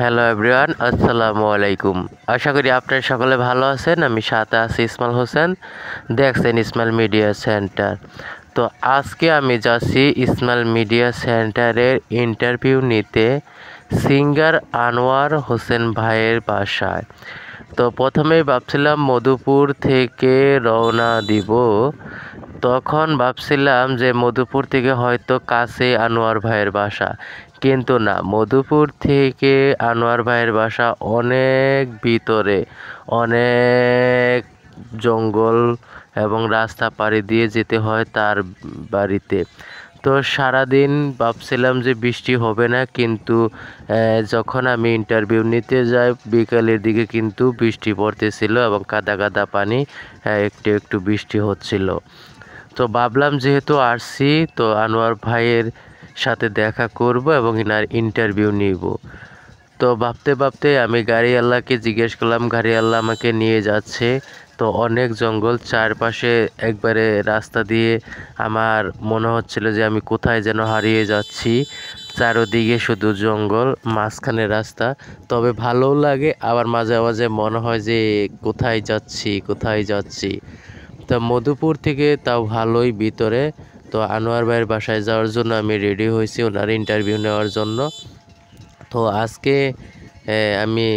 Hello everyone, আসসালামু আলাইকুম। আশা করি আপনারা সকলে ভালো আছেন। আমি সাথে আছি ইসমাইল হোসেন, দেখছেন ইসমাইল মিডিয়া সেন্টার। তো আজকে আমি যাচ্ছি ইসমাইল মিডিয়া সেন্টারের ইন্টারভিউ নিতে সিঙ্গার আনোয়ার হোসেন ভাইয়ের বাসায়। তো প্রথমেই ভাবছিলাম মধুপুর থেকে রওনা দিব। তখন ভাবছিলাম যে মধুপুর থেকে হয়তো কাছে আনোয়ার ভাইয়ের বাসা, কিন্তু না, মধুপুর থেকে আনোয়ার ভাইয়ের বাসা অনেক ভিতরে, অনেক জঙ্গল এবং রাস্তা পাড়ি দিয়ে যেতে হয় তার বাড়িতে। তো সারাদিন ভাবছিলাম যে বৃষ্টি হবে না, কিন্তু যখন আমি ইন্টারভিউ নিতে যাই বিকালের দিকে কিন্তু বৃষ্টি পড়তেছিল এবং কাদা কাদা পানি, একটু একটু বৃষ্টি হচ্ছিল। তো ভাবলাম যেহেতু আসছি, তো আনোয়ার ভাইয়ের সাথে দেখা করব এবং এনার ইন্টারভিউ নিব। তো ভাবতে ভাবতে আমি গাড়িওয়ালাকে জিজ্ঞেস করলাম, গাড়িওয়ালা আমাকে নিয়ে যাচ্ছে। তো অনেক জঙ্গল চারপাশে, একবারে রাস্তা দিয়ে আমার মনে হচ্ছিল যে আমি কোথায় যেন হারিয়ে যাচ্ছি। চারদিকে শুধু জঙ্গল, মাঝখানে রাস্তা। তবে ভালোও লাগে, আবার মাঝে মাঝে মনে হয় যে কোথায় যাচ্ছি কোথায় যাচ্ছি। তো মধুপুর থেকে তাও ভালোই ভিতরে। তো আনোয়ার ভাইয়ের বাসায় যাওয়ার জন্য আমি রেডি হয়েছি ওনার ইন্টারভিউ নেওয়ার জন্য। তো আজকে আমি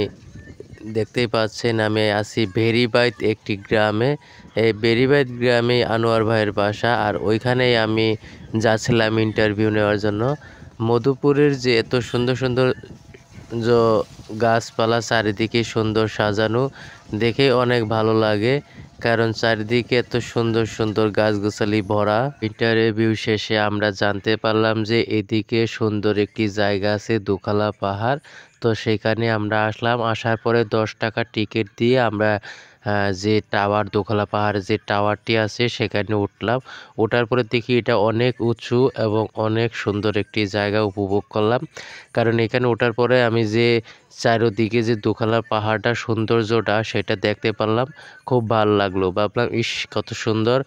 দেখতেই পাচ্ছেন আমি আছি ভেরিবাইত একটি গ্রামে। এই ভেরিবাইত গ্রামে আনোয়ার ভাইয়ের বাসা, আর ওইখানেই আমি যাচ্ছিলাম ইন্টারভিউ নেওয়ার জন্য। মধুপুরের যে এত সুন্দর সুন্দর যে গাছপালা, চারিদিকে সুন্দর সাজানো, দেখে অনেক ভালো লাগে, কারণ চারিদিকে এত সুন্দর সুন্দর গাছগাছালি ভরা। ইন্টারভিউ শেষে আমরা জানতে পারলাম যে এদিকে সুন্দর একটি জায়গা আছে, দোখালা পাহাড়। তো সেখানে আমরা আসলাম, আসার পরে 10 টাকা টিকিট দিয়ে আমরা যে টাওয়ার, দোখালা পাহাড়ে যে টাওয়ারটি আছে সেখানে উঠলাম। ওঠার পরে দেখি এটা অনেক উঁচু এবং অনেক সুন্দর একটি জায়গা উপভোগ করলাম। কারণ এখানে ওঠার পরে আমি যে চারিদিকে যে দোখালা পাহাড়টা সৌন্দর্যটা সেটা দেখতে পারলাম, খুব ভালো লাগলো। ভাবলাম ইস কত সুন্দর,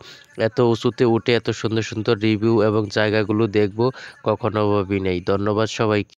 এত উঁচুতে উঠে এত সুন্দর সুন্দর রিভিউ এবং জায়গাগুলো দেখব, কখনো ভাবি নাই। ধন্যবাদ সবাইকে।